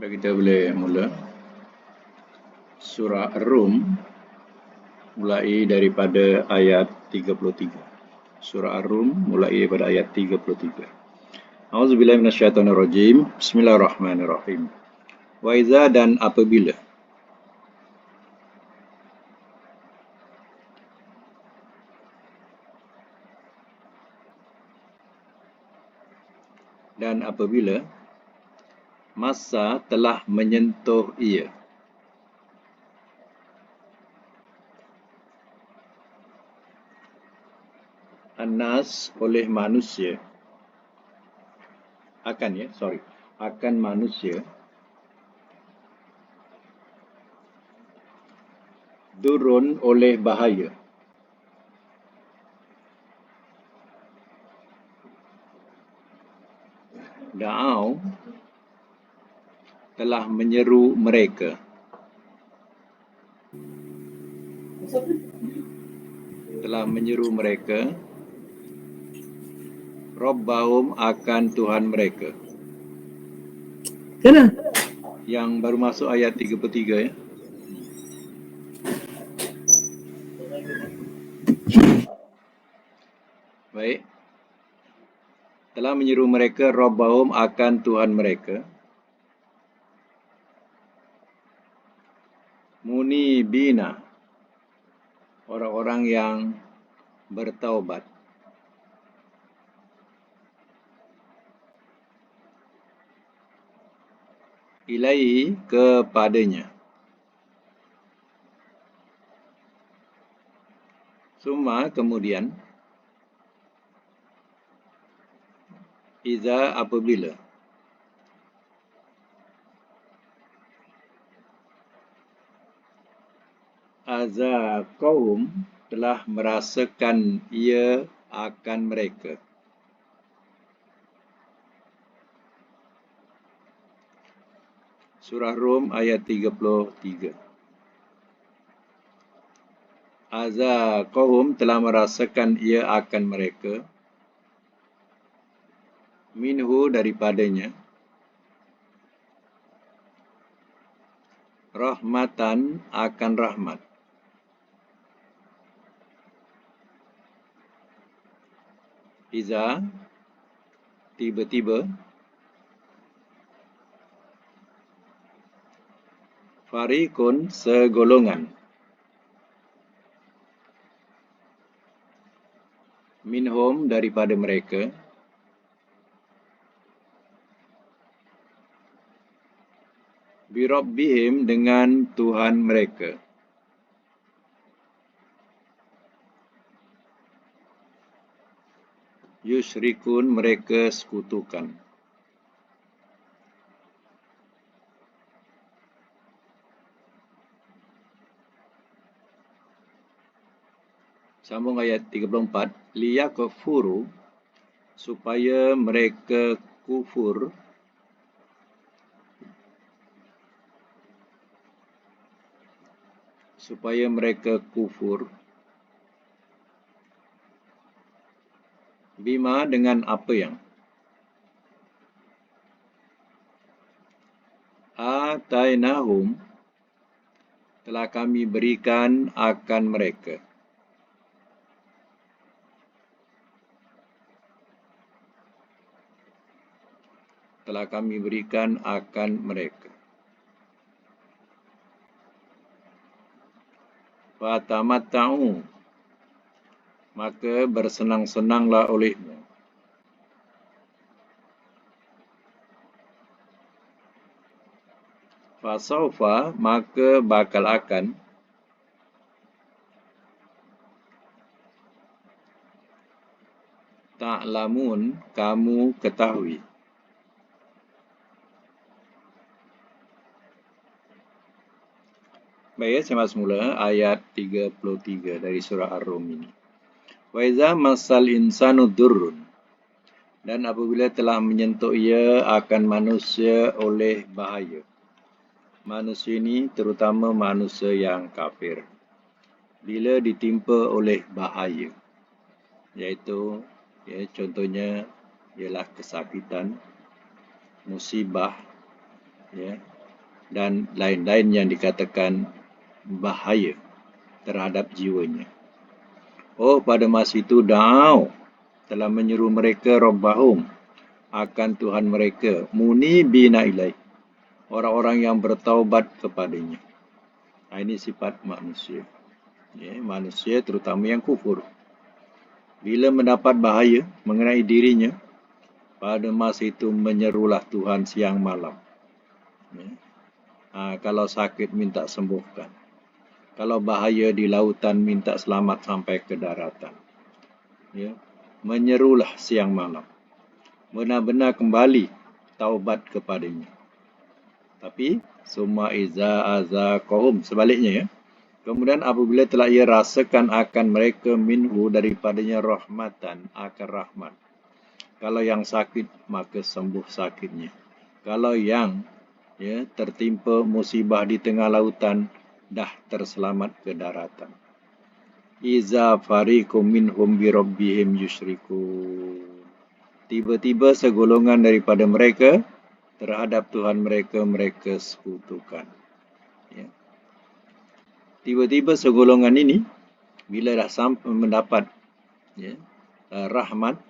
Kita boleh mula surah Ar-Rum mulai daripada ayat 33. Surah Ar-Rum mulai daripada ayat 33. A'udzubillahi minasyaitonirrajim. Bismillahirrahmanirrahim. Wa iza, dan apabila. Dan apabila masa telah menyentuh ia. An-nas, oleh manusia. Akan manusia. Durun, oleh bahaya. Da'au, telah menyeru mereka. Telah menyeru mereka. Rabbahum, akan Tuhan mereka. Kena. Yang baru masuk ayat 33 ya. Baik. Telah menyeru mereka Rabbahum, akan Tuhan mereka. Munibina, orang-orang yang bertaubat. Ilaihi, kepadanya. Summa, kemudian. Iza, apabila. Azaqahum, telah merasakan ia akan mereka. Surah Rum ayat 33. Azaqahum, telah merasakan ia akan mereka. Minhu, daripadanya. Rahmatan, akan rahmat. Iza, tiba-tiba. Fariqun, segolongan. Minhum, daripada mereka. Birabbihim, dengan Tuhan mereka. Yusyrikun, mereka sekutukan. Sambung ayat 34. Liyakfuru, supaya mereka kufur. Supaya mereka kufur. Bima, dengan apa yang. Atainahum, telah kami berikan akan mereka. Telah kami berikan akan mereka. Fatamatta'u, maka bersenang-senanglah olehmu. Fasaufa, maka bakal akan. Ta'lamun, kamu ketahui. Baik, saya masuk mula ayat 33 dari surah Ar-Rum ini. Wa iza massal insanu durrun, dan apabila telah menyentuh ia akan manusia oleh bahaya. Manusia ini terutama manusia yang kafir. Bila ditimpa oleh bahaya, iaitu contohnya ialah kesakitan, musibah, dan lain-lain yang dikatakan bahaya terhadap jiwanya. Oh, pada masa itu Da'au telah menyeru mereka Rabbahum akan Tuhan mereka, munibina ilaih, orang-orang yang bertaubat kepadanya. Ini sifat manusia. Manusia terutama yang kufur. Bila mendapat bahaya mengenai dirinya, pada masa itu menyerulah Tuhan siang malam. Kalau sakit minta sembuhkan. Kalau bahaya di lautan minta selamat sampai ke daratan. Menyerulah siang malam. Benar-benar kembali taubat kepadanya. Tapi summa iza azaqahum, sebaliknya Kemudian apabila telah ia rasakan akan mereka minhu daripadanya rahmatan, akan rahmat. Kalau yang sakit maka sembuh sakitnya. Kalau yang tertimpa musibah di tengah lautan dah terselamat ke daratan. Iza fariqum minhum bi rabbihim yusyrikun. Tiba-tiba segolongan daripada mereka terhadap Tuhan mereka sekutukan. Tiba-tiba segolongan ini bila dah sampai mendapat rahmat,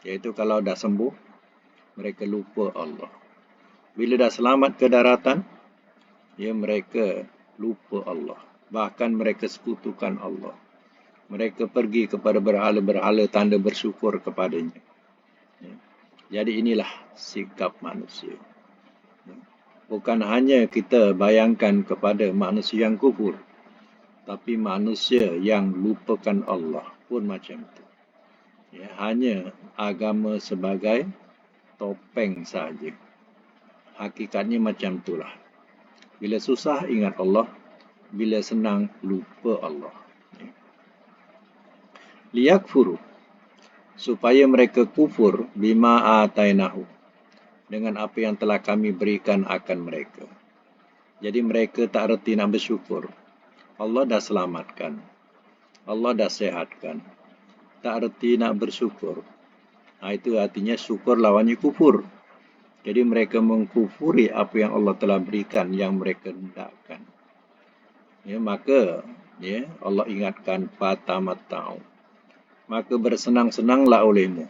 iaitu kalau dah sembuh, mereka lupa Allah. Bila dah selamat ke daratan, mereka lupa Allah. Bahkan mereka sekutukan Allah. Mereka pergi kepada berhala-berhala tanda bersyukur kepadanya. Jadi inilah sikap manusia. Bukan hanya kita bayangkan kepada manusia yang kufur, tapi manusia yang lupakan Allah pun macam itu. Hanya agama sebagai topeng saja. Hakikatnya macam itulah. Bila susah ingat Allah, bila senang lupa Allah. Liyakfuru, supaya mereka kufur bima atainahu, dengan apa yang telah kami berikan akan mereka. Jadi mereka tak reti nak bersyukur. Allah dah selamatkan. Allah dah sehatkan. Tak reti nak bersyukur. Itu artinya syukur lawannya kufur. Jadi mereka mengkufuri apa yang Allah telah berikan yang mereka hendakkan. Maka Allah ingatkan fatamatta'u. Maka bersenang-senanglah olehmu.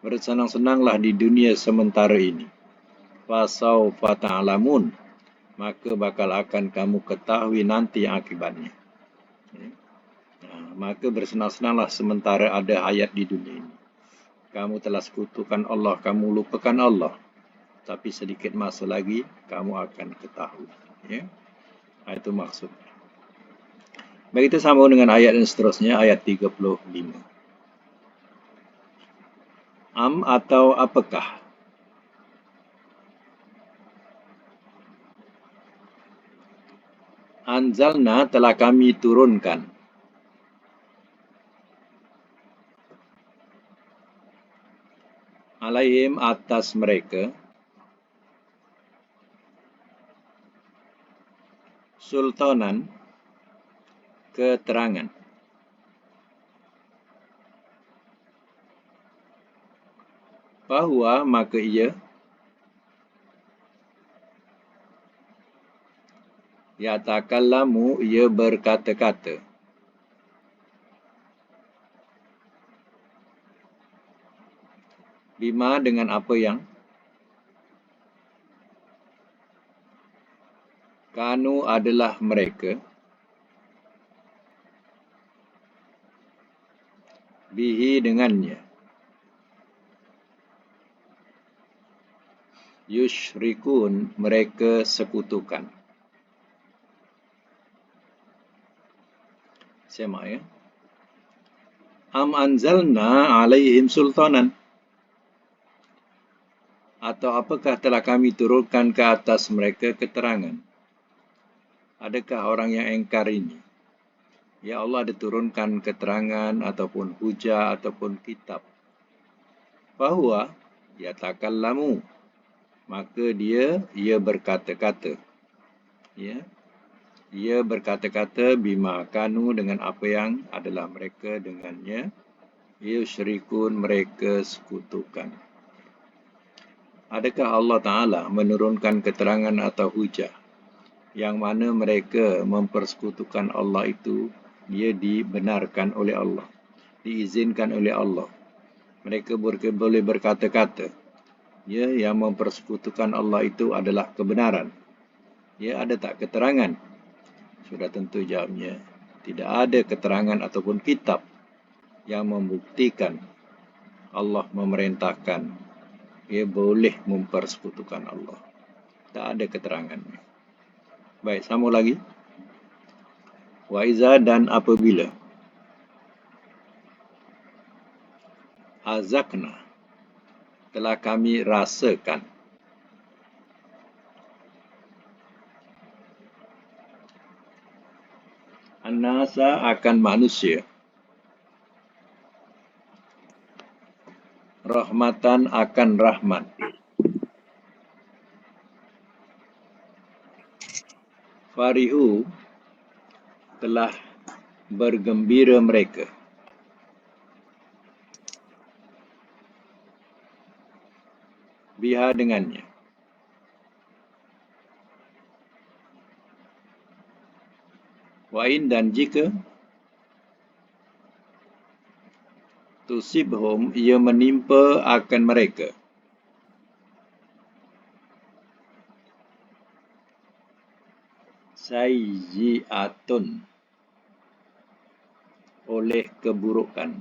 Bersenang-senanglah di dunia sementara ini. Fasawfa ta'lamun. Maka bakal akan kamu ketahui nanti akibatnya. Maka bersenang-senanglah sementara ada hayat di dunia ini. Kamu telah sekutukan Allah, kamu lupakan Allah. Tapi sedikit masa lagi, kamu akan ketahui. Itu maksudnya. Baik, kita sambung dengan ayat yang seterusnya, ayat 35. Am atau apakah? Anzalna telah kami turunkan. Alaihim atas mereka. Sultanan, keterangan. Bahwa maka ia yatakallamu, ia berkata-kata. Bima, dengan apa yang kanu adalah mereka bihi dengannya yusyrikun, mereka sekutukan. Sama Am anzalna alaihim sultanan, atau apakah telah kami turunkan ke atas mereka keterangan? Adakah orang yang engkar ini? Ya Allah ada turunkan keterangan ataupun hujah ataupun kitab. Bahwa yatakallamu, maka ia berkata-kata. Ia berkata-kata bima kanu, dengan apa yang adalah mereka dengannya yusyrikun, mereka sekutukan. Adakah Allah Ta'ala menurunkan keterangan atau hujah yang mana mereka mempersekutukan Allah itu, dia dibenarkan oleh Allah, diizinkan oleh Allah. Mereka boleh berkata-kata, ya, yang mempersekutukan Allah itu adalah kebenaran. Ya, ada tak keterangan? Sudah tentu jawabnya, tidak ada keterangan ataupun kitab yang membuktikan Allah memerintahkan ia boleh mempersekutukan Allah. Tak ada keterangannya. Baik, sambung lagi. Wa iza, dan apabila azakna, telah kami rasakan, an-nasa, akan manusia, rahmatan, akan rahmat, farihu, telah bergembira mereka, biha, dengannya, wa in, dan jika tusibhum, ia menimpa akan mereka, sayyi'atun, oleh keburukan,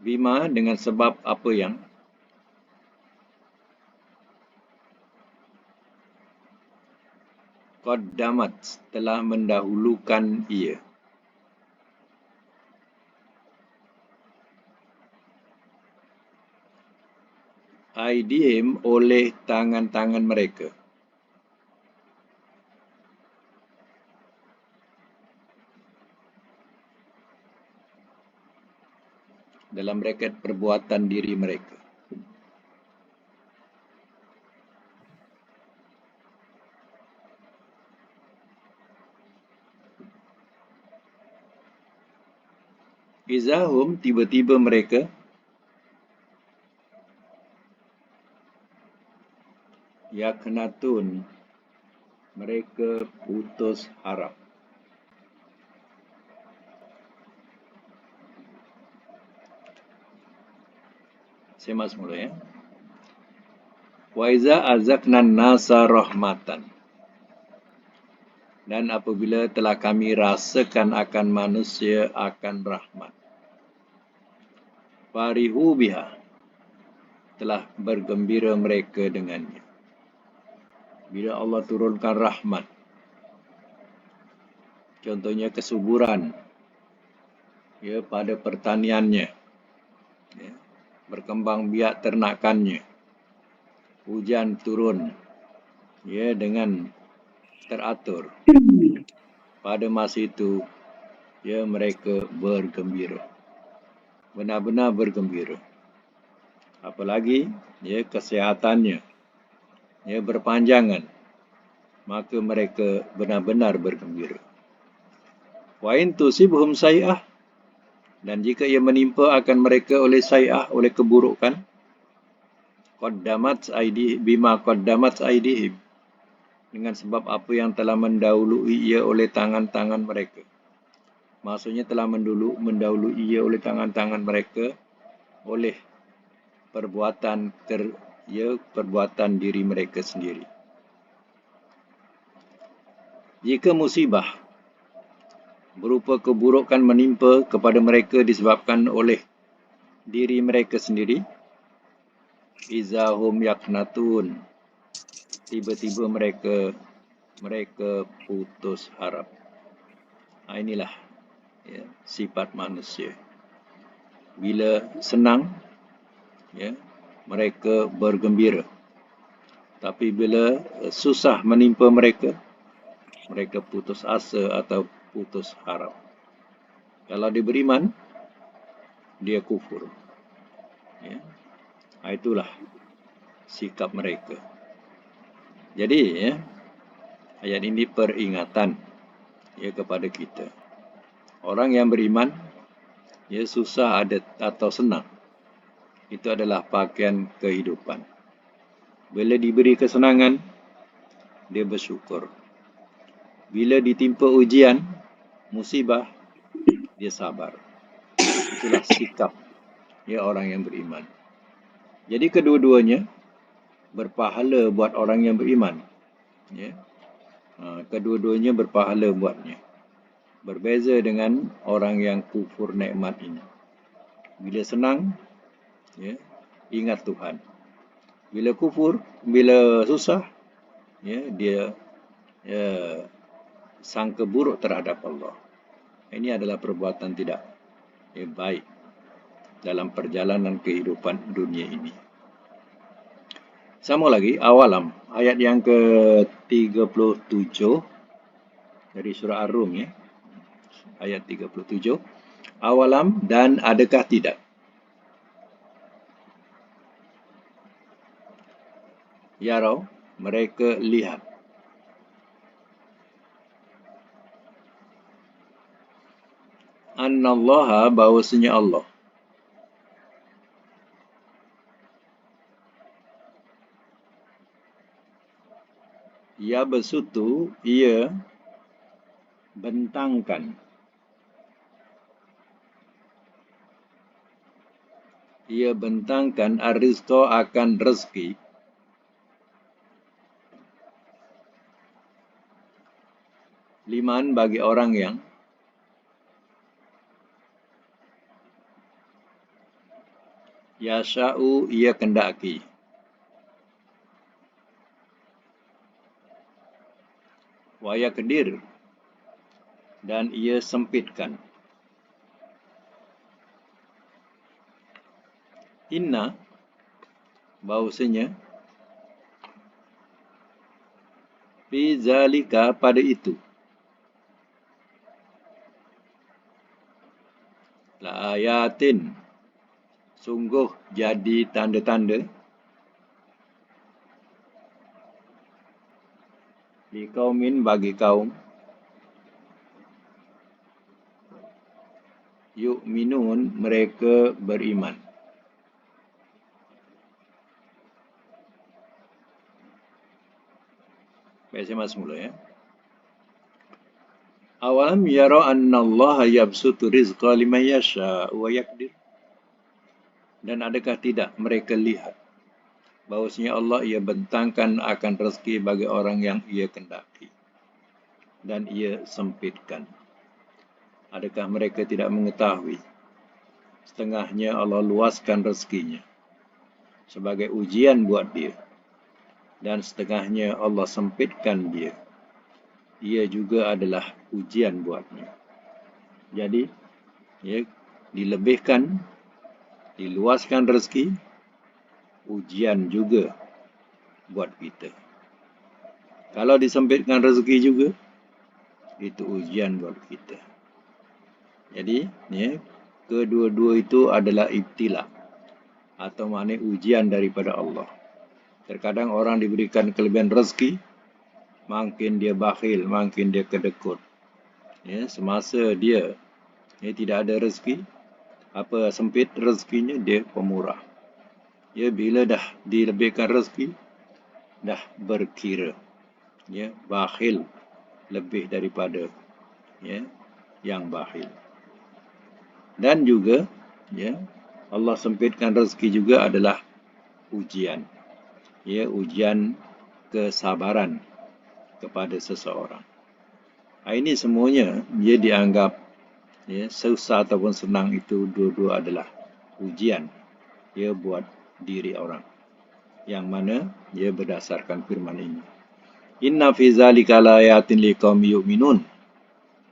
bima, dengan sebab apa yang qaddamat, telah mendahulukan ia, aidihim, oleh tangan-tangan mereka, dalam braket perbuatan diri mereka. Izahum, tiba-tiba mereka, yaknatun, mereka putus harap. Semak semula, ya. Wa iza azaknan nasa rahmatan, dan apabila telah kami rasakan akan manusia akan rahmat, farihu biha, telah bergembira mereka dengannya. Bila Allah turunkan rahmat, contohnya kesuburan, ya, pada pertaniannya, ya, berkembang biak ternakannya, hujan turun, ya, dengan teratur, pada masa itu, ya, mereka bergembira, benar-benar bergembira. Apalagi, ya, kesehatannya, ya, berpanjangan, maka mereka benar-benar bergembira. Wa in tusibhum sayyi'ah, dan jika ia menimpa akan mereka oleh sayyi'ah, oleh keburukan, qaddamat aidihim, bima qaddamat aidihim, dengan sebab apa yang telah mendahului ia oleh tangan-tangan mereka. Maksudnya telah mendahului ia oleh tangan-tangan mereka, oleh perbuatan perbuatan diri mereka sendiri. Jika musibah berupa keburukan menimpa kepada mereka disebabkan oleh diri mereka sendiri, izahum yaknatun, tiba-tiba mereka putus harap. Inilah, ya, sifat manusia. Bila senang, ya, mereka bergembira. Tapi bila susah menimpa mereka, mereka putus asa atau putus harap. Kalau dia beriman, dia kufur. Ya. Itulah sikap mereka. Jadi, ya, ayat ini peringatan, ya, kepada kita. Orang yang beriman, ya, susah ada atau senang, itu adalah pakaian kehidupan. Bila diberi kesenangan, dia bersyukur. Bila ditimpa ujian, musibah, dia sabar. Itulah sikap orang yang beriman. Jadi kedua-duanya berpahala buat orang yang beriman. Kedua-duanya berpahala buatnya. Berbeza dengan orang yang kufur nikmat ini. Bila senang, ingat Tuhan. Bila kufur, bila susah, dia sangka buruk terhadap Allah. Ini adalah perbuatan tidak baik dalam perjalanan kehidupan dunia ini. Sama lagi, awalam, ayat yang ke-37 dari surah Ar-Rum, ayat 37. Awalam, dan adakah tidak? Yarau, mereka lihat. Annallaha, bahawasanya Allah. Ya besutu, ia bentangkan. Ia bentangkan ar-rizqa, akan rezeki. Liman, bagi orang yang yasha'u, ia kendaki. Wa yaqdir, dan ia sempitkan. Inna, bahawasanya fi zalika, pada itu, la ayatin, sungguh jadi tanda-tanda, li qaumin, bagi kaum, yu'minun, mereka beriman. Baik, saya masuk mula. Awalam yara annallaha yabsutu rizqa liman yasha wa yaqdir. Dan adakah tidak mereka lihat bahawasanya Allah ia bentangkan akan rezeki bagi orang yang ia kendaki dan ia sempitkan. Adakah mereka tidak mengetahui setengahnya Allah luaskan rezekinya sebagai ujian buat dia, dan setengahnya Allah sempitkan dia. Ia juga adalah ujian buatnya. Jadi, dilebihkan, diluaskan rezeki, ujian juga buat kita. Kalau disempitkan rezeki juga, itu ujian buat kita. Jadi, kedua-dua itu adalah ibtila, atau makna ujian daripada Allah. Terkadang orang diberikan kelebihan rezeki, makin dia bakhil, makin dia kedekut. Semasa dia tidak ada rezeki, apa sempit rezekinya, dia pemurah. Bila dah dilebihkan rezeki, dah berkira, bakhil lebih daripada yang bakhil. Dan juga Allah sempitkan rezeki juga adalah ujian, ujian kesabaran kepada seseorang. Ini semuanya dia dianggap susah ataupun senang, itu dua-dua adalah ujian buat diri orang, yang mana berdasarkan firman ini. Inna fi zalika laayatin liqaumin yu'minun,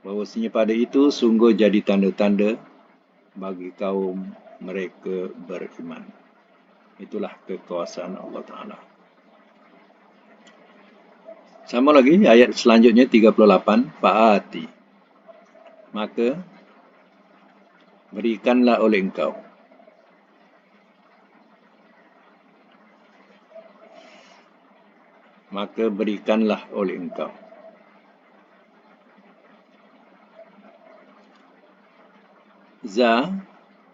bahwasanya pada itu sungguh jadi tanda-tanda bagi kaum mereka beriman. Itulah kekuasaan Allah Ta'ala. Sama lagi, ayat selanjutnya 38. Fa'ati, maka berikanlah oleh engkau. Maka berikanlah oleh engkau.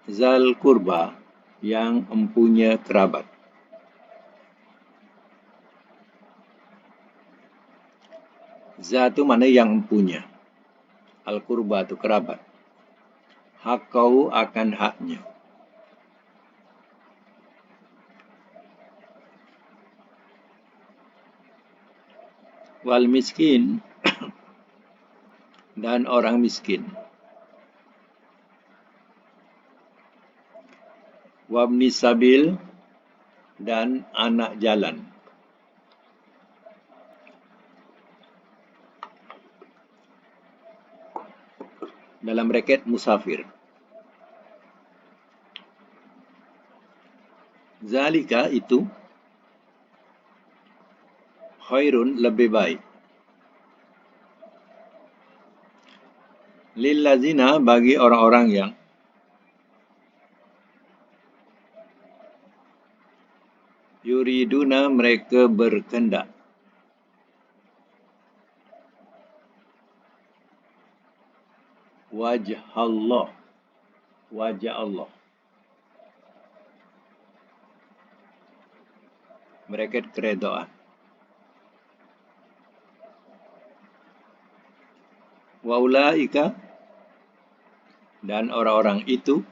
Zal kurba, yang empunya kerabat. Za tu mana yang empunya. Al-qurba tu kerabat. Haqqahu akan haknya. Wal miskin dan orang miskin. Wabni sabil dan anak jalan. Dalam braket musafir. Zalika itu khairun lebih baik. Lillazina bagi orang-orang yang yuriduna mereka berkehendak. Wajah Allah. Wajah Allah. Mereka keredaan. Wa ulaika dan orang-orang itu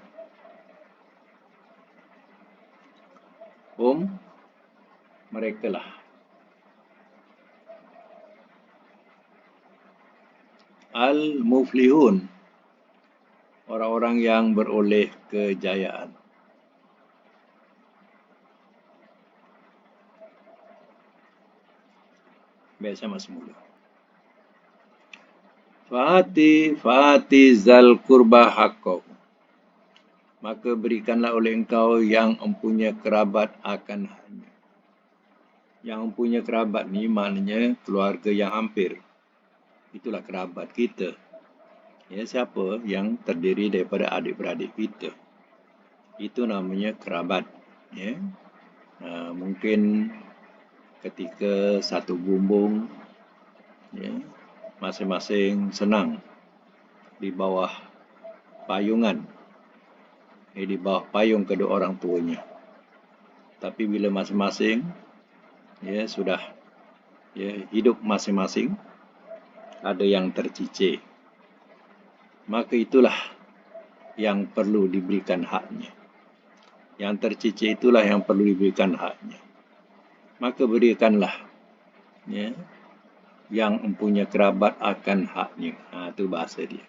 mereka lah al-muflihun, orang-orang yang beroleh kejayaan. Baik, sama semula. Fati zal kurba haqqahu. Maka berikanlah oleh engkau yang empunya kerabat akan haknya. Yang empunya kerabat ni maknanya keluarga yang hampir. Itulah kerabat kita. Ya, siapa yang terdiri daripada adik-beradik kita. Itu namanya kerabat. Ya. Mungkin ketika satu bumbung, ya, masing-masing senang di bawah payungan, di bawah payung kedua orang tuanya. Tapi bila masing-masing sudah hidup masing-masing, ada yang tercicir, maka itulah yang perlu diberikan haknya. Yang tercicir itulah yang perlu diberikan haknya. Maka berikanlah yang empunya kerabat akan haknya. Itu bahasa dia.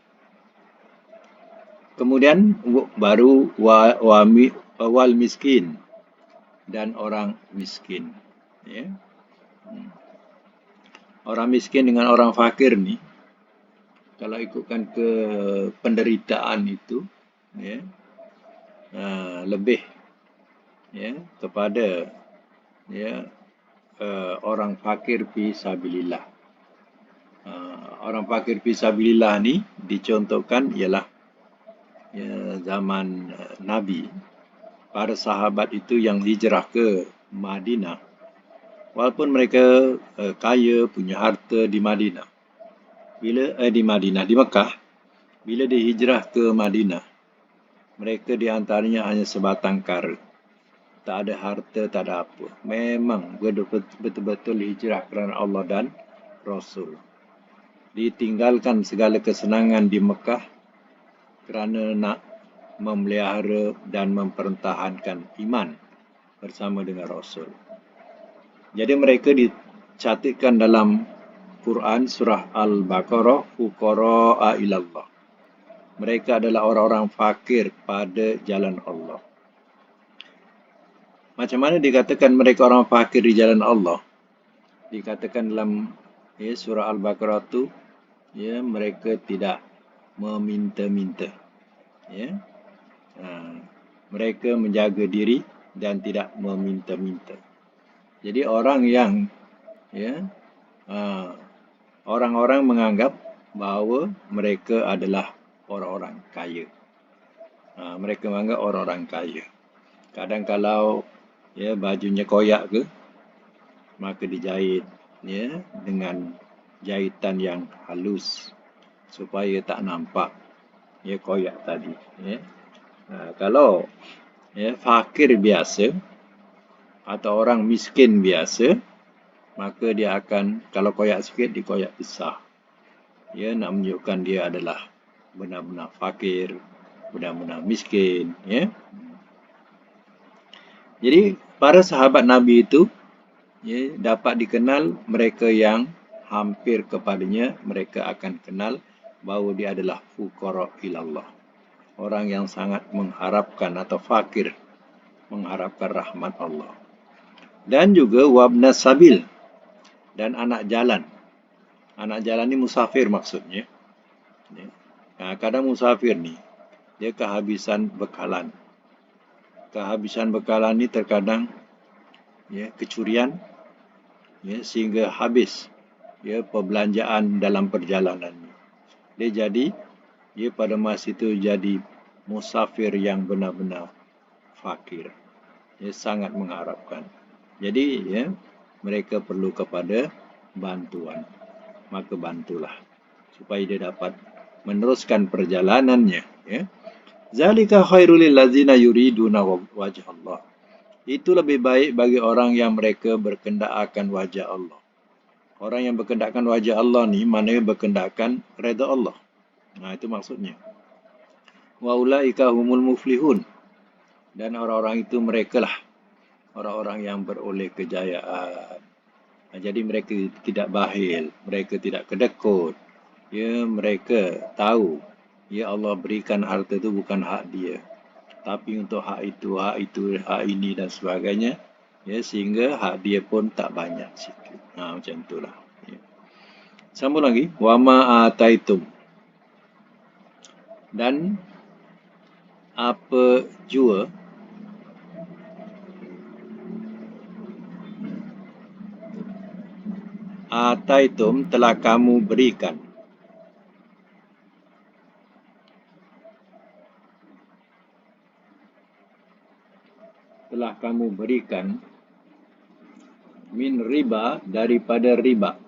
Kemudian baru wal miskin dan orang miskin. Ya. Orang miskin dengan orang fakir ni, kalau ikutkan ke penderitaan itu, lebih kepada orang fakir fi sabilillah. Orang fakir fi sabilillah ni dicontohkan ialah zaman Nabi. Para sahabat itu yang hijrah ke Madinah, walaupun mereka kaya, punya harta di Madinah. Di Mekah, bila dihijrah ke Madinah, mereka di antaranya hanya sebatang kara. Tak ada harta, tak ada apa. Memang betul-betul hijrah kerana Allah dan Rasul. Ditinggalkan segala kesenangan di Mekah kerana nak memelihara dan mempertahankan iman bersama dengan Rasul. Jadi mereka dicatatkan dalam Quran surah Al-Baqarah, fuqara'a ilallah. Mereka adalah orang-orang fakir pada jalan Allah. Macam mana dikatakan mereka orang fakir di jalan Allah? Dikatakan dalam surah Al-Baqarah tu, mereka tidak meminta-minta. Mereka menjaga diri dan tidak meminta-minta. Jadi orang yang orang-orang menganggap bahawa mereka adalah orang-orang kaya. Mereka menganggap orang-orang kaya. Kadang kalau bajunya koyak ke, maka dijahit dengan jahitan yang halus supaya tak nampak koyak tadi. Kalau fakir biasa atau orang miskin biasa, maka dia akan, kalau koyak sikit, dikoyak besar. Ya, nak menunjukkan dia adalah benar-benar fakir, benar-benar miskin. Ya. Jadi, para sahabat Nabi itu ya, dapat dikenal mereka yang hampir kepadanya, mereka akan kenal bahawa dia adalah fuqara ilallah. Orang yang sangat mengharapkan atau fakir, mengharapkan rahmat Allah. Dan juga wabna sabil, dan anak jalan. Anak jalan ni musafir maksudnya. Kadang musafir ni, dia kehabisan bekalan. Kehabisan bekalan ni terkadang ya, kecurian, ya, sehingga habis ya, perbelanjaan dalam perjalanan. Dia jadi, dia pada masa itu jadi musafir yang benar-benar fakir. Dia sangat mengharapkan. Jadi ya, mereka perlu kepada bantuan. Maka bantulah supaya dia dapat meneruskan perjalanannya. Ya. Zalika khairul lil ladzina yuriduna wajh Allah. Itu lebih baik bagi orang yang mereka berkendak akan wajah Allah. Orang yang berkendakkan wajah Allah ni, maknanya berkendakkan redha Allah. Nah, itu maksudnya. Wa ulaika humul muflihun. Dan orang-orang itu merekalah orang-orang yang beroleh kejayaan. Jadi mereka tidak bakhil, mereka tidak kedekut. Ya, mereka tahu ya Allah berikan harta itu bukan hak dia, tapi untuk hak itu, hak ini dan sebagainya. Ya, sehingga hak dia pun tak banyak sikit. Macam itulah. Ya. Sambung lagi, wa ma ataitum. Dan apa jua ataitum telah kamu berikan. Telah kamu berikan min riba, daripada riba.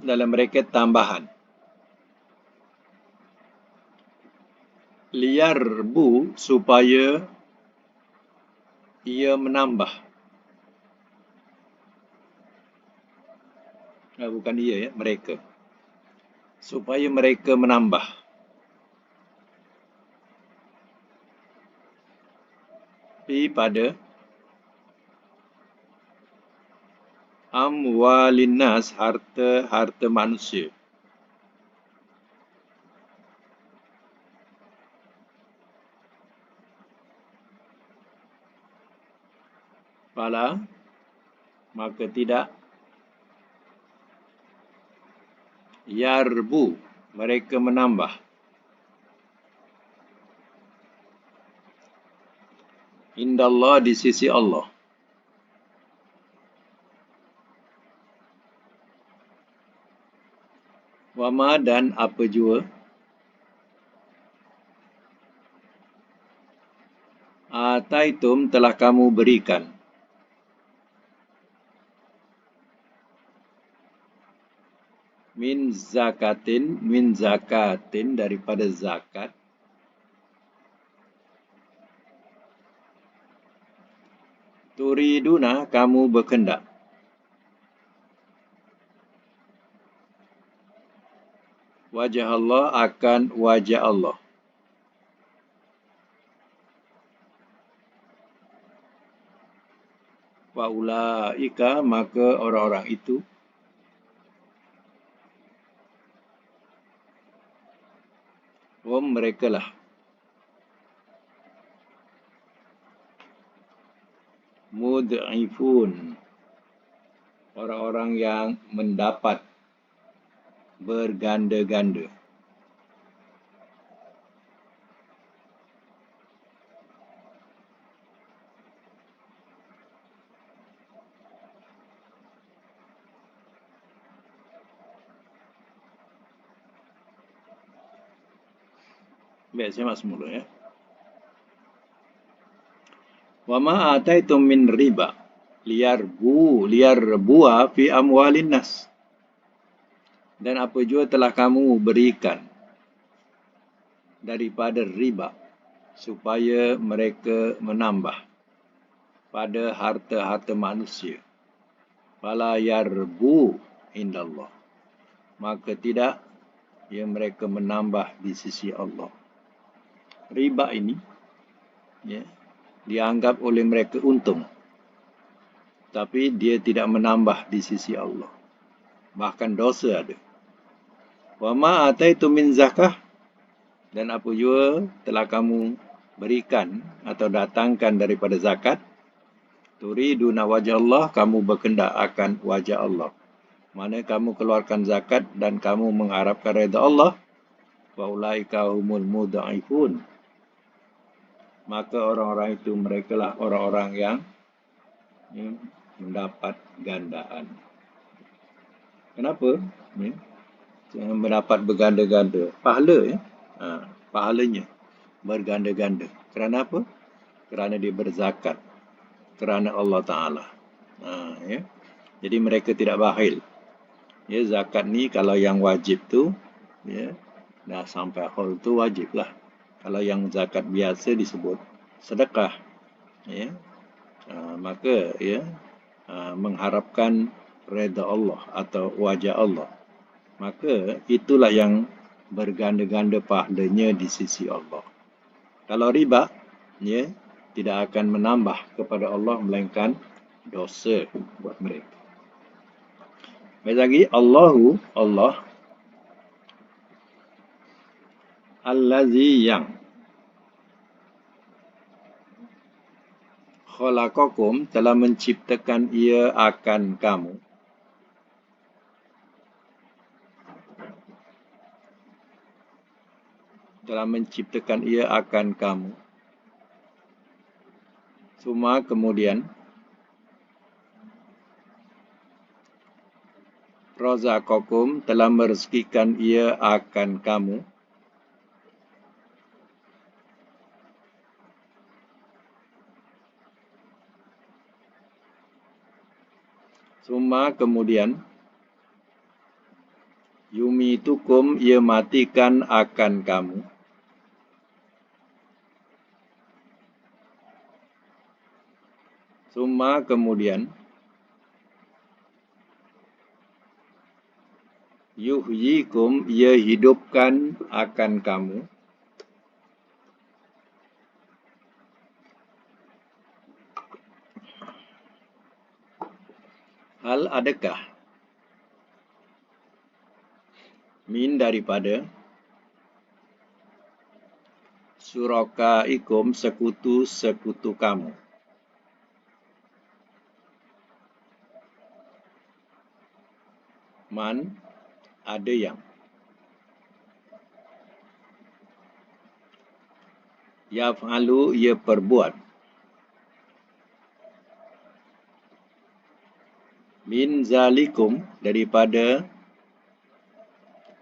Dalam mereka tambahan. Liyarbu, supaya ia menambah. Bukan ia ya, mereka. Supaya mereka menambah. Pada amwalin nas, harta manusia. Fala, maka tidak yarbu, mereka menambah. Indallah, di sisi Allah. Wama, dan apa jua ataitum telah kamu berikan. Min zakatin, daripada zakat. Turiduna, kamu berkendak. Wajah Allah, akan wajah Allah. Wa ulaika, maka orang-orang itu mereka lah mud'ifun, orang-orang yang mendapat berganda-ganda. Baik, saya masuk mula ya. Wa ma ataitum min riba liyarbua fi amwalin nas. Dan apa jua telah kamu berikan daripada riba, supaya mereka menambah pada harta-harta manusia. Fala yarbu indallah. Maka tidak mereka menambah di sisi Allah. Riba ini dianggap oleh mereka untung. Tapi dia tidak menambah di sisi Allah. Bahkan dosa ada. Wa ma ataitu min zakah, dan apa jua telah kamu berikan atau datangkan daripada zakat, turiduna wajah Allah, kamu berkendak akan wajah Allah. Mana kamu keluarkan zakat dan kamu mengharapkan redha Allah, wa ulaika humul mudha'ifun. Maka orang-orang itu mereka lah orang-orang yang mendapat gandaan. Kenapa? Mendapat berganda-ganda. Pahala pahalanya berganda-ganda. Kerana apa? Kerana dia berzakat. Kerana Allah Ta'ala. Jadi mereka tidak bakhil. Zakat ni kalau yang wajib tu, dah sampai haul tu wajib lah. Kalau yang zakat biasa disebut sedekah. Maka mengharapkan redha Allah atau wajah Allah. Maka itulah yang berganda-ganda pahalanya di sisi Allah. Kalau riba, tidak akan menambah kepada Allah melainkan dosa buat mereka. Baik lagi, Allah Allazi yang khalaqakum, telah menciptakan ia akan kamu. Telah menciptakan ia akan kamu. Suma kemudian razaqakum, telah merezekikan ia akan kamu. Suma kemudian yumitukum, ia matikan akan kamu. Suma kemudian yuhyikum, ia hidupkan akan kamu. Hal adakah min daripada syurakaikum, sekutu-sekutu kamu. Man, ada yang yaf'alu, ia perbuat, min zalikum, daripada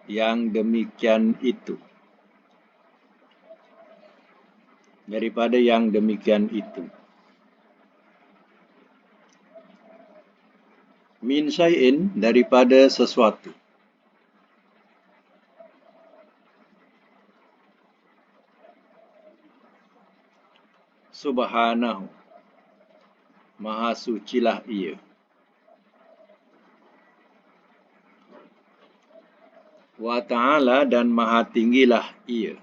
yang demikian itu. Daripada yang demikian itu. Min syai'in, daripada sesuatu. Subhanahu, maha sucilah ia. Wa ta'ala, dan maha tinggilah ia.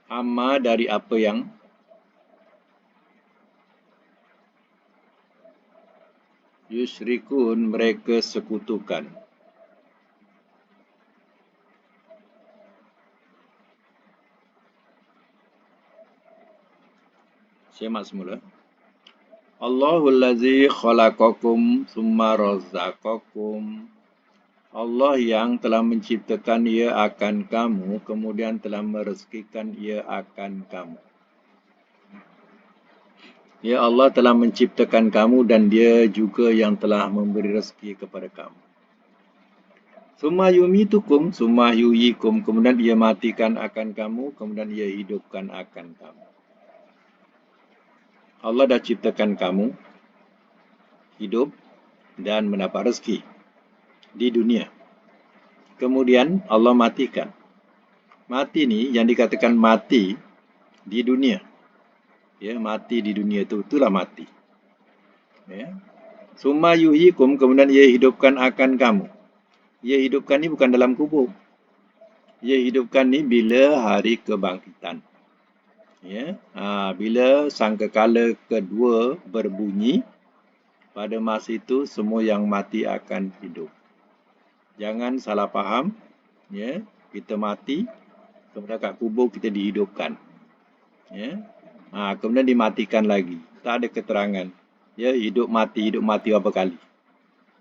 Amma, dari apa yang yusyrikun, mereka sekutukan. Semak semula. Allahul ladzi khalaqakum summa razaqakum. Allah yang telah menciptakan ia akan kamu, kemudian telah merezekikan ia akan kamu. Ya, Allah telah menciptakan kamu dan dia juga yang telah memberi rezeki kepada kamu. Summa yumitukum, summa yuhyikum, kemudian ia matikan akan kamu, kemudian ia hidupkan akan kamu. Allah dah ciptakan kamu hidup dan mendapat rezeki di dunia. Kemudian Allah matikan. Mati ni yang dikatakan mati di dunia. Ya, mati di dunia itulah mati. Ya. Summa yuhyikum, kemudian ia hidupkan akan kamu. Ia hidupkan ni bukan dalam kubur. Ia hidupkan ni bila hari kebangkitan. Ya, bila sangkakala kedua berbunyi, pada masa itu semua yang mati akan hidup. Jangan salah faham, ya, kita mati, kemudian kat kubur kita dihidupkan. Ya. Kemudian dimatikan lagi. Tak ada keterangan. Ya, hidup mati berapa kali.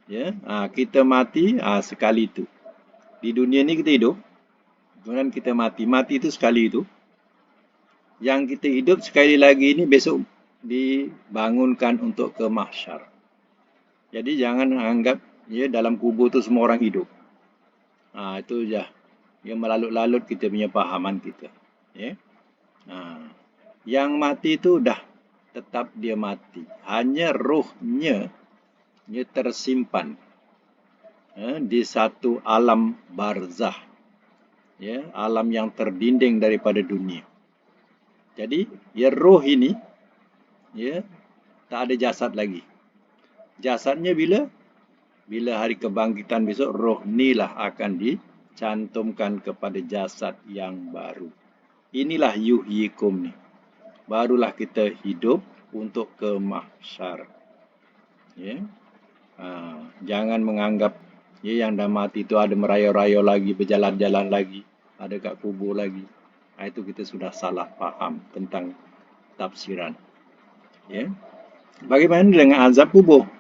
Ya, kita mati sekali itu. Di dunia ni kita hidup, kemudian kita mati. Mati itu sekali itu. Yang kita hidup sekali lagi ni besok dibangunkan untuk ke mahsyar. Jadi jangan anggap ya dalam kubur tu semua orang hidup. Itu je. Yang melalut-lalut kita punya pahaman kita. Ya. Yang mati itu dah tetap dia mati. Hanya rohnya dia tersimpan di satu alam barzah. Ya, alam yang terdinding daripada dunia. Jadi, ya roh ini ya tak ada jasad lagi. Jasadnya bila hari kebangkitan besok, roh inilah akan dicantumkan kepada jasad yang baru. Inilah yuhyikum ni. Barulah kita hidup untuk ke mahsyar. Ya. Jangan menganggap yang dah mati itu ada merayu-rayu lagi, berjalan-jalan lagi, ada kat kubur lagi. Itu kita sudah salah faham tentang tafsiran. Ya. Bagaimana dengan azab kubur?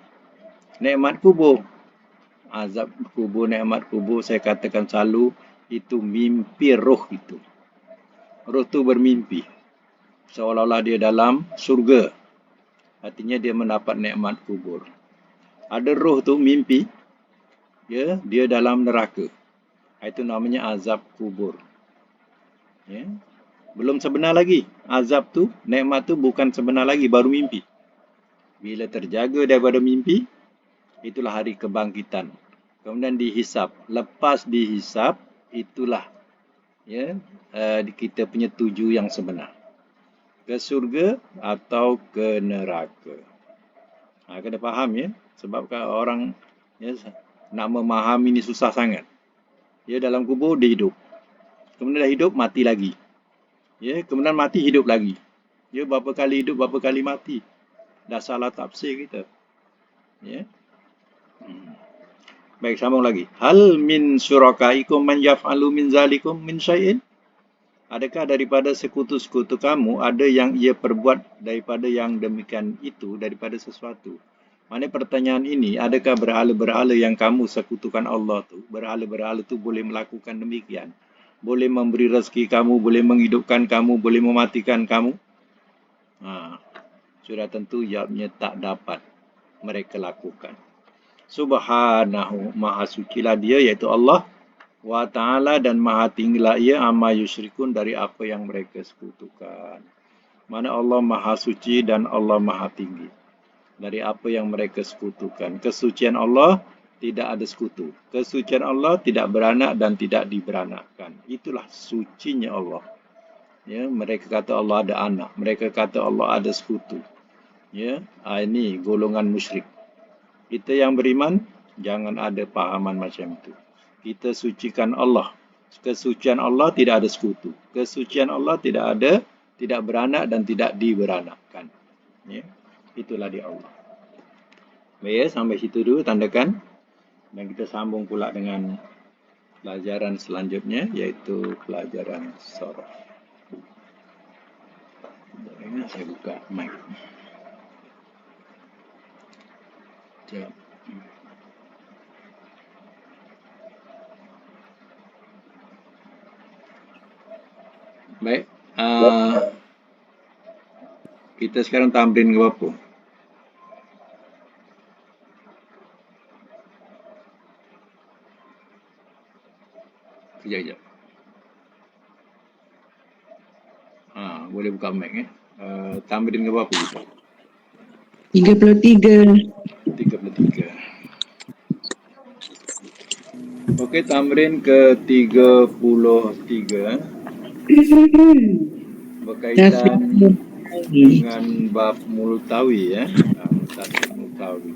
Nikmat kubur. Azab kubur, nikmat kubur, saya katakan selalu, itu mimpi roh itu. Roh itu bermimpi. Seolah-olah dia dalam surga. Artinya dia mendapat nikmat kubur. Ada roh tu mimpi, ya, dia dalam neraka. Itu namanya azab kubur. Ya. Belum sebenar lagi. Azab tu, nikmat tu bukan sebenar lagi, baru mimpi. Bila terjaga daripada mimpi, itulah hari kebangkitan. Kemudian dihisap. Lepas dihisap, itulah ya kita punya tuju yang sebenar. Ke surga atau ke neraka. Kena faham ya. Sebab orang ya, nak memahami ini susah sangat. Ya, dalam kubur dia hidup. Kemudian dah hidup, mati lagi. Ya, kemudian mati, hidup lagi. Ya, berapa kali hidup, berapa kali mati. Dah salah tafsir kita. Ya. Baik, sambung lagi. Hal min syurakaikum man yaf'alu min zalikum min syai'in? Adakah daripada sekutu-sekutu kamu ada yang ia perbuat daripada yang demikian itu, daripada sesuatu? Maksudnya pertanyaan ini, adakah berhala-berhala yang kamu sekutukan Allah tu, berhala-berhala tu boleh melakukan demikian? Boleh memberi rezeki kamu, boleh menghidupkan kamu, boleh mematikan kamu? Sudah tentu jawabnya tak dapat mereka lakukan. Subhanahu, maha sucilah dia, iaitu Allah, wa ta'ala, dan maha tinggilah ia, amma yusyrikun, dari apa yang mereka sekutukan. Mana Allah maha suci dan Allah maha tinggi dari apa yang mereka sekutukan. Kesucian Allah tidak ada sekutu. Kesucian Allah tidak beranak dan tidak diberanakkan. Itulah sucinya Allah. Ya, mereka kata Allah ada anak, mereka kata Allah ada sekutu. Ya, ini golongan musyrik. Kita yang beriman jangan ada pahaman macam itu. Kita sucikan Allah. Kesucian Allah tidak ada sekutu. Kesucian Allah tidak beranak dan tidak diberanakkan. Ya. Itulah dia Allah. Baik, sampai situ dulu tandakan. Dan kita sambung pula dengan pelajaran selanjutnya, iaitu pelajaran sorof. Ini saya buka mic. Sekejap. Baik. Kita sekarang tamrin ke berapa? Sekejap. Boleh buka mic tamrin ke berapa? 33. Okey, tamrin ke 33. berkaitan dengan bab multawi ya. Tasrif multawi.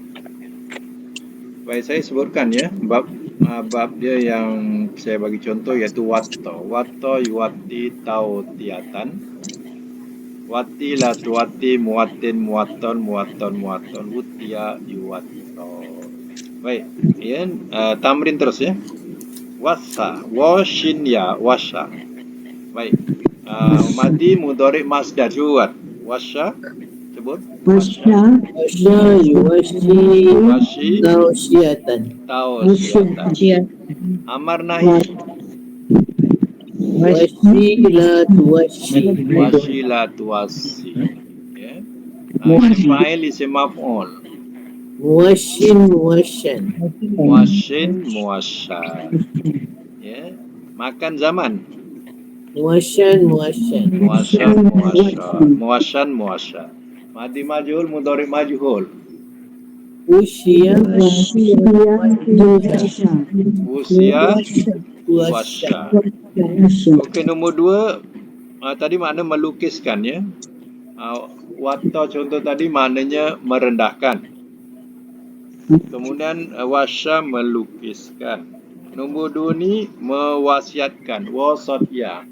Baik, saya sebutkan ya bab dia yang saya bagi contoh yaitu watto. Watto yuwati tautiatan. Wati la tuwati muwatin muwaton muwaton muwaton wutia yuwatto. Baik, ya tamrin terus ya. Wasa, washin ya, washa. Baik. Madi mudhari masdar juat. Washa sebut. Wasya yuwashi Washi tausiatan. tausiatan. Amar nahi. Washi la tuwashi. Washi la tuwasi. Ya. Isim fa'il isim maf'ul. Muwashin muwashan. Muwashin muwashan. Ya. Makan zaman. Muwashan muwashan. Muwashan muwashan. Muwashan muwashan. Madi majhul mudhari majhul. Usia Usia tuwasha. Okey, nombor 2 tadi makna melukiskan ya. Watta contoh tadi maknanya merendahkan. Kemudian wasya melukiskan. Nombor 2 ni mewasiatkan. Wasatya.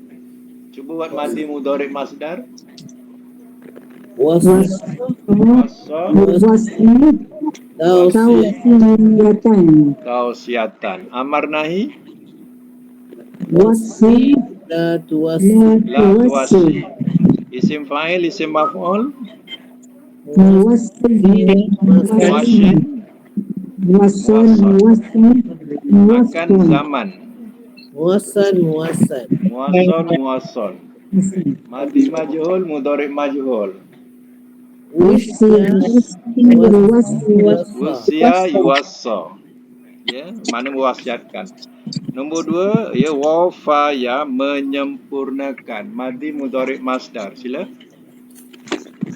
Cuba buat madi mudhari masdar. Wasa tausiatan. Amar nahi wasi la tuwasi. la tuwasi. Isim fa'il isim maf'ul. Muwashin makan zaman. Muwasan muwasan. Muwason muwason. Madi majhul mudhari majhul. Usia Usia yuwassa. Ya, mana mewasiatkan. Nombor 2 ya wafa ya menyempurnakan. Madi mudhari masdar. Sila.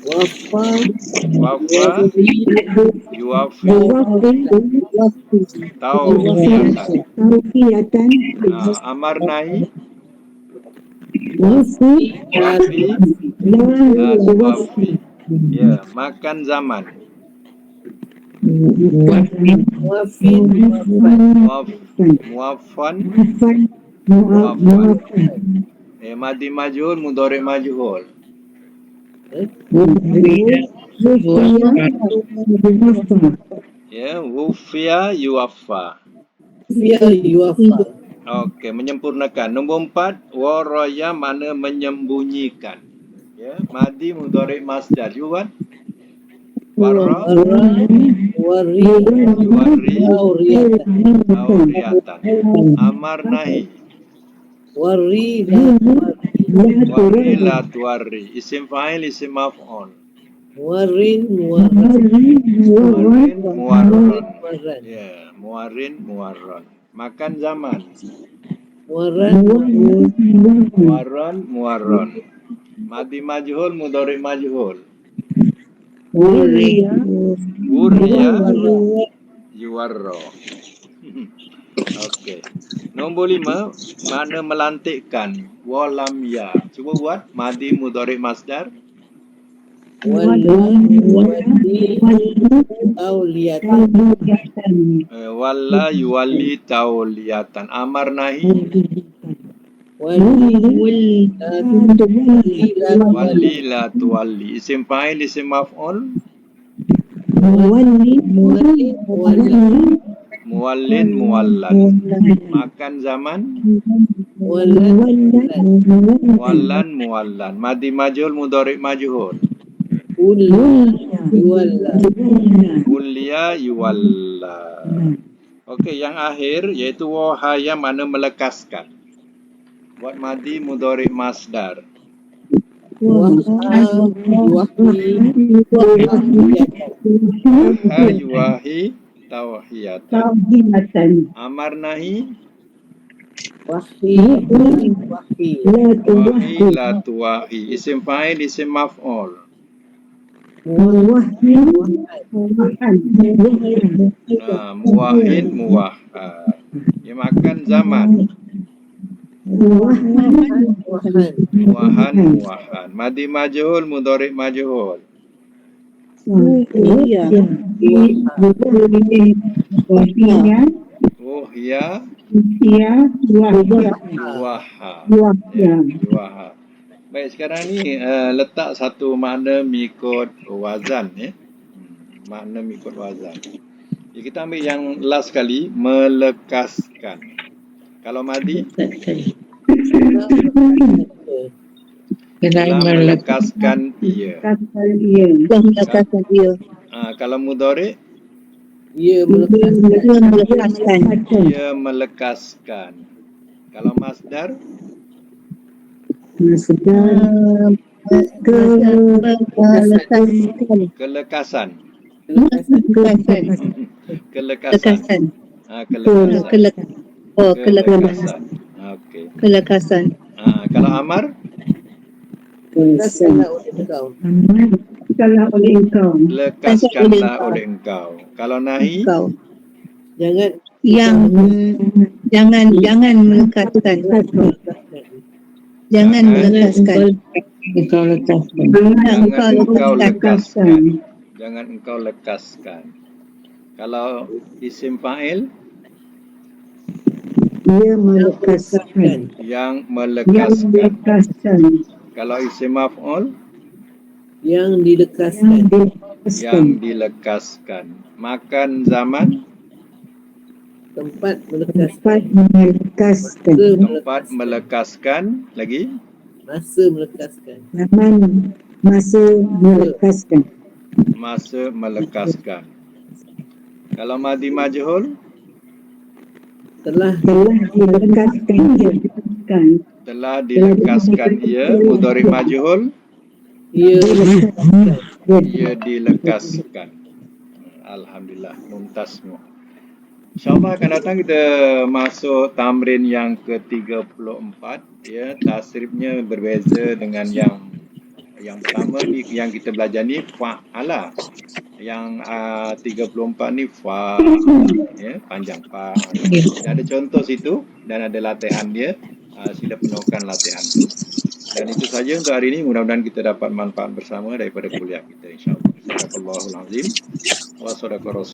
wafa yuwafi taufiatan. Amar nahi wafi tuwafi. Ya, makan zaman. Muwafan madi majhul mudhari majhul. Ya, wufiya yuwaffa. Okey, menyempurnakan. Nombor 4 waraya mana menyembunyikan. Ya, madi mudhari masdar. Yuwat warra yuwarri tauriyatan. Amar nahi Wari warri la tuwarri. Isim fa'il isim maf'ul. muwarin Muwarin muwarron. muwaran. Ya, muwarin muwarron. Makan zaman. Muwarron muwarron. Madi majhul mudhari majhul. Wuriya yuwarro. Okey. Nombor 5 mana melantikkan. Walam ya. Cuba buat madi mudhari masdar. Walla yuwalli tauliyatan. Amar nahi walli la tuwalli. Isim fa'il isim maf'ul. Muwallin muwallan. Makan zaman. Muwallan muwallan. Madi majhul mudhari majhul. Ulia yuwalla. Okey, yang akhir iaitu wahaya mana melekaskan. Buat madi mudhari masdar. Yuwahi tauhiyatan. Amar nahi wahi la tuwahi. Isim fa'il isim maf'ul. Muwahin muwahhad. Ya, makan zaman. Wahan. Muahan, muahan. Madi majhul, mudhari majhul. Iya. Wahia. Wuhya, Wahia. Wahia. yuwaha. Yuwaha. Ya, yuwaha. Baik, sekarang ni letak satu makna mengikut wazan. Makna mengikut wazan. Ya, kita ambil yang last kali, melekaskan. Kalau madi, telah melekaskan ia. Melekaskan ia. Kalau mudhari, Ia melekaskan. Melekaskan. ia melekaskan. Kalau masdar, kelekasan. Melekaskan. Kelekasan. Kelekasan. Kelekasan. Okey. Kelekasan. Kalau amar, Lekaskanlah oleh engkau. Lekaskanlah oleh engkau. lekaskanlah oleh engkau. Kalau nahi, Engkau. Jangan Jangan melekaskan. Jangan melekaskan. Engkau lekaskan. jangan engkau lekaskan. Jangan engkau lekaskan. Kalau isim fa'il, Ia melekaskan. yang melekaskan. Kalau isim maf'ul, yang dilekaskan. yang dilekaskan. Makan zaman, Tempat melekaskan. Melekaskan. tempat melekaskan. Lagi, Masa melekaskan. Masa melekaskan. masa melekaskan. Kalau madi majhul, Telah dilekaskan. telah dilekaskan ia. Mudhari majhul, ia melekaskan. ia dilekaskan. Alhamdulillah, mumtaz semua. InsyaAllah akan datang kita masuk tamrin yang ke-34. Ya, tasrifnya berbeza dengan yang pertama ni, yang kita belajar ni fa'ala. Yang 34 ni fa, ya, panjang fa. Ada contoh situ dan ada latihan dia. Sila penuhkan latihan tu. Dan itu saja untuk hari ini. Mudah-mudahan kita dapat manfaat bersama daripada kuliah kita, insyaAllah. Sadaqallahul azim. Wa sadaqa